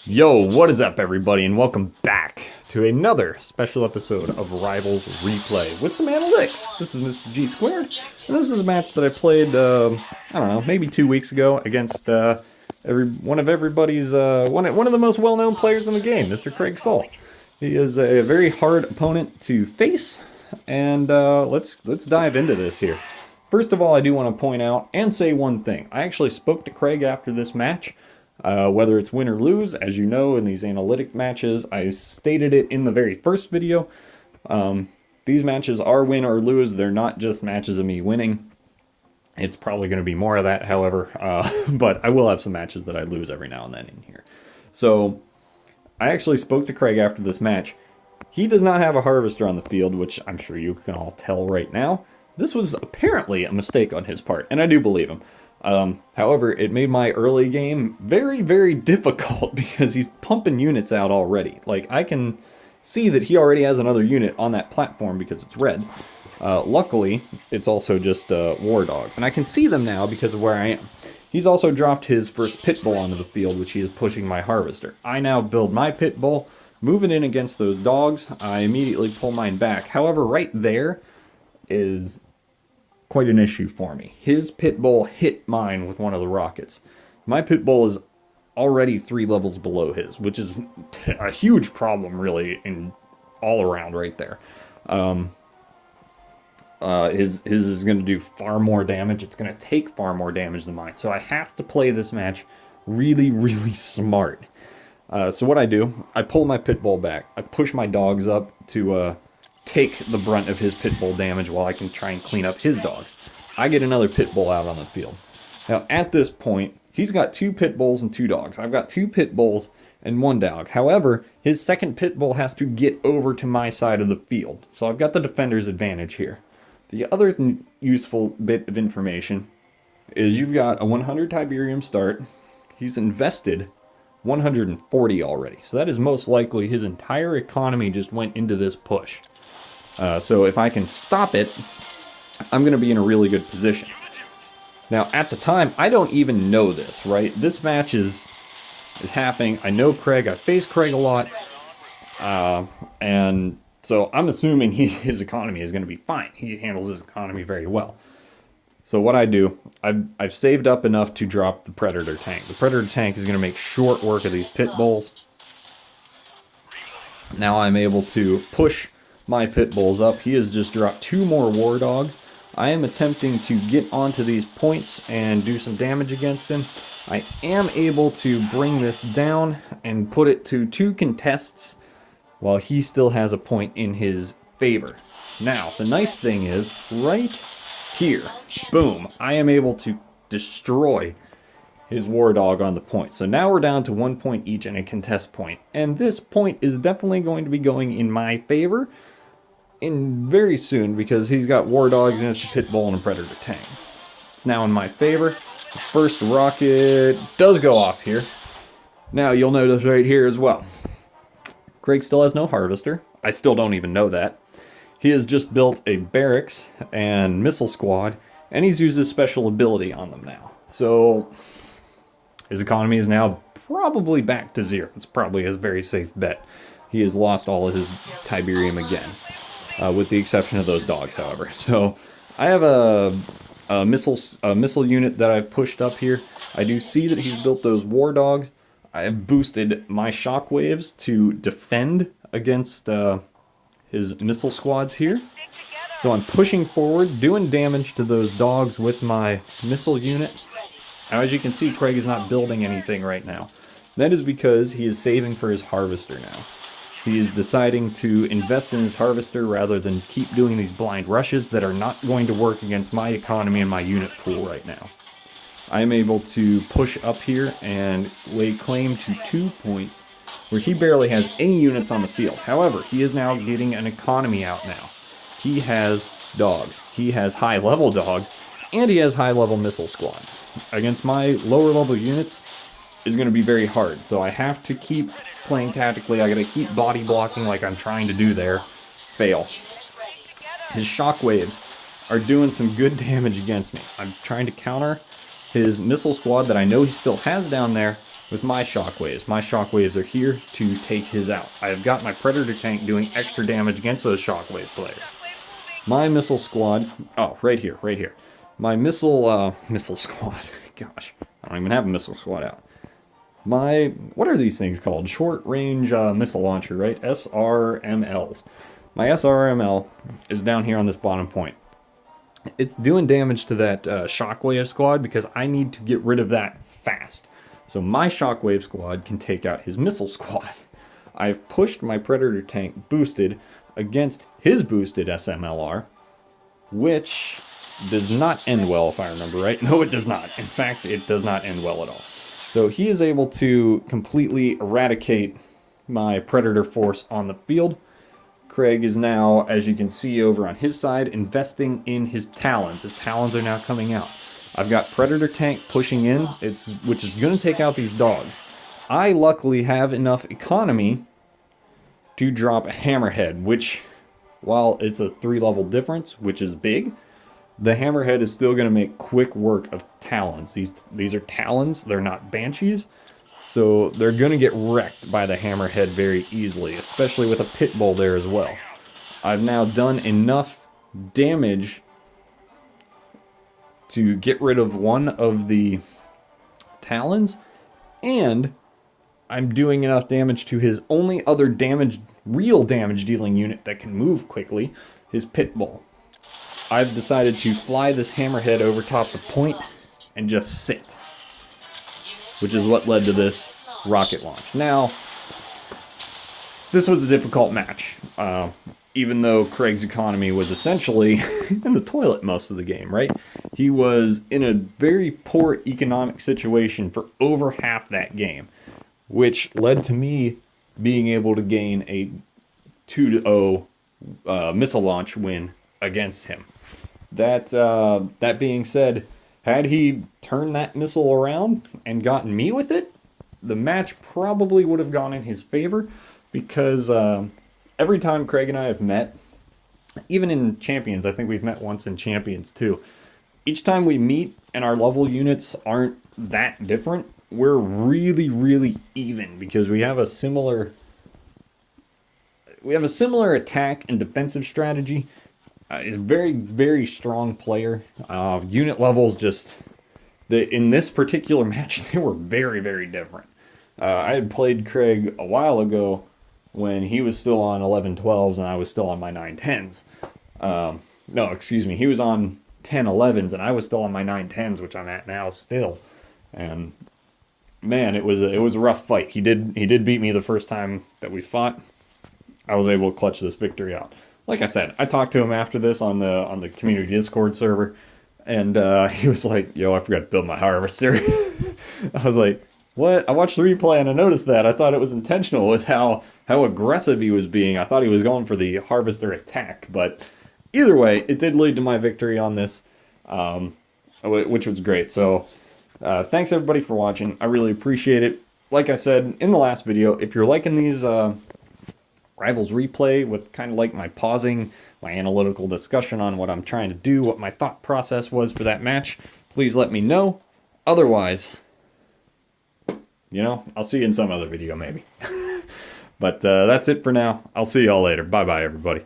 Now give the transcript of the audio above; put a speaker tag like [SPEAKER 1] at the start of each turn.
[SPEAKER 1] Yo, what is up everybody, and welcome back to another special episode of Rivals Replay with some analytics. This is MrGsqrd, and this is a match that I played, I don't know, maybe 2 weeks ago against one of the most well-known players in the game, Mr. CraigSol. He is a very hard opponent to face, and let's dive into this here. First of all, I do want to point out and say one thing. I actually spoke to Craig after this match. Whether it's win or lose, as you know, in these analytic matches, I stated it in the very first video. These matches are win or lose. They're not just matches of me winning. It's probably going to be more of that, however, but I will have some matches that I lose every now and then in here. So, I actually spoke to Craig after this match. He does not have a harvester on the field, which I'm sure you can all tell right now. This was apparently a mistake on his part, and I do believe him. However, it made my early game very, very difficult because he's pumping units out already. Like, I can see that he already has another unit on that platform because it's red. Luckily, it's also just war dogs, and I can see them now because of where I am. He's also dropped his first pit bull onto the field, which he is pushing my harvester. I now build my pit bull, move it in against those dogs. I immediately pull mine back. However, right there is quite an issue for me. His pit bull hit mine with one of the rockets. My pit bull is already 3 levels below his, which is a huge problem really in all around right there. His is going to do far more damage. It's going to take far more damage than mine. So I have to play this match really, really smart. So what I do, I pull my pit bull back. I push my dogs up to take the brunt of his pit bull damage while I can try and clean up his dogs. I get another pit bull out on the field. Now at this point, he's got 2 pit bulls and 2 dogs. I've got 2 pit bulls and 1 dog. However, his second pit bull has to get over to my side of the field. So I've got the defender's advantage here. The other useful bit of information is you've got a 100 Tiberium start. He's invested 140 already. So that is most likely his entire economy just went into this push. So if I can stop it, I'm going to be in a really good position. Now, at the time, I don't even know this, right? This match is happening. I know Craig. I face Craig a lot. And so I'm assuming his economy is going to be fine. He handles his economy very well. So what I do, I've saved up enough to drop the Predator tank. The Predator tank is going to make short work of these pit bulls. Now I'm able to push my pit bulls up. He has just dropped 2 more war dogs. I am attempting to get onto these points and do some damage against him. I am able to bring this down and put it to 2 contests while he still has a point in his favor. Now, the nice thing is, right here, boom, I am able to destroy his war dog on the point. So now we're down to 1 point each and a contest point. And this point is definitely going to be going in my favor in very soon because he's got war dogs and it's a pit bull and a predator tank. It's now in my favor. The first rocket does go off here. Now you'll notice right here as well, Craig still has no harvester. I still don't even know that. He has just built a barracks and missile squad, and he's used his special ability on them now. So his economy is now probably back to 0. It's probably a very safe bet. He has lost all of his Tiberium again. With the exception of those dogs, however. So I have a missile unit that I've pushed up here. I do see that he's built those war dogs. I have boosted my shockwaves to defend against his missile squads here. So I'm pushing forward, doing damage to those dogs with my missile unit. Now, as you can see, Craig is not building anything right now. That is because he is saving for his harvester now. He is deciding to invest in his harvester rather than keep doing these blind rushes that are not going to work against my economy and my unit pool right now. I am able to push up here and lay claim to 2 points where he barely has any units on the field. However, he is now getting an economy out now. He has dogs. He has high-level dogs, and he has high-level missile squads. Against my lower-level units is going to be very hard, so I have to keep playing tactically. I got to keep body blocking like I'm trying to do there. Fail. His shockwaves are doing some good damage against me. I'm trying to counter his missile squad that I know he still has down there, with my shockwaves. My shockwaves are here to take his out. I have got my Predator tank doing extra damage against those shockwave players. My missile squad, oh, right here. My missile squad, gosh, I don't even have a missile squad out. What are these things called? Short range missile launcher, right? SRMLs. My SRML is down here on this bottom point. It's doing damage to that shockwave squad because I need to get rid of that fast. So my shockwave squad can take out his missile squad. I've pushed my Predator tank boosted against his boosted SMLR, which does not end well if I remember right. No, it does not. In fact, it does not end well at all. So he is able to completely eradicate my Predator force on the field. Craig is now, as you can see over on his side, investing in his Talons. His Talons are now coming out. I've got Predator tank pushing in, which is going to take out these dogs. I luckily have enough economy to drop a Hammerhead, which, while it's a 3-level difference, which is big, the Hammerhead is still going to make quick work of Talons. These are Talons, they're not Banshees, so they're going to get wrecked by the Hammerhead very easily, especially with a Pit Bull there as well. I've now done enough damage to get rid of one of the Talons, and I'm doing enough damage to his only other real damage dealing unit that can move quickly, his Pit Bull. I've decided to fly this Hammerhead over top the point and just sit, which is what led to this rocket launch. Now, this was a difficult match, even though Craig's economy was essentially in the toilet most of the game, right? He was in a very poor economic situation for over half that game, which led to me being able to gain a 2-0 missile launch win against him. That being said, had he turned that missile around and gotten me with it, the match probably would have gone in his favor, because every time Craig and I have met, even in Champions, I think we've met once in Champions too, each time we meet and our level units aren't that different, we're really, really even, because we have a similar attack and defensive strategy. He's a very, very strong player. Unit levels in this particular match, they were very, very different. I had played Craig a while ago when he was still on 11-12s and I was still on my 9-10s. No, excuse me, he was on 10-11s and I was still on my 9-10s, which I'm at now still. And man, it was a rough fight. He did beat me the first time that we fought. I was able to clutch this victory out. Like I said, I talked to him after this on the community Discord server, and he was like, "Yo, I forgot to build my harvester." I was like, "What?" I watched the replay and I noticed that. I thought it was intentional with how aggressive he was being. I thought he was going for the harvester attack, but either way, it did lead to my victory on this, which was great. So, thanks everybody for watching. I really appreciate it. Like I said in the last video, if you're liking these Rivals replay with kind of like my pausing, my analytical discussion on what I'm trying to do, what my thought process was for that match, please let me know. Otherwise, I'll see you in some other video maybe. But that's it for now. I'll see y'all later. Bye-bye, everybody.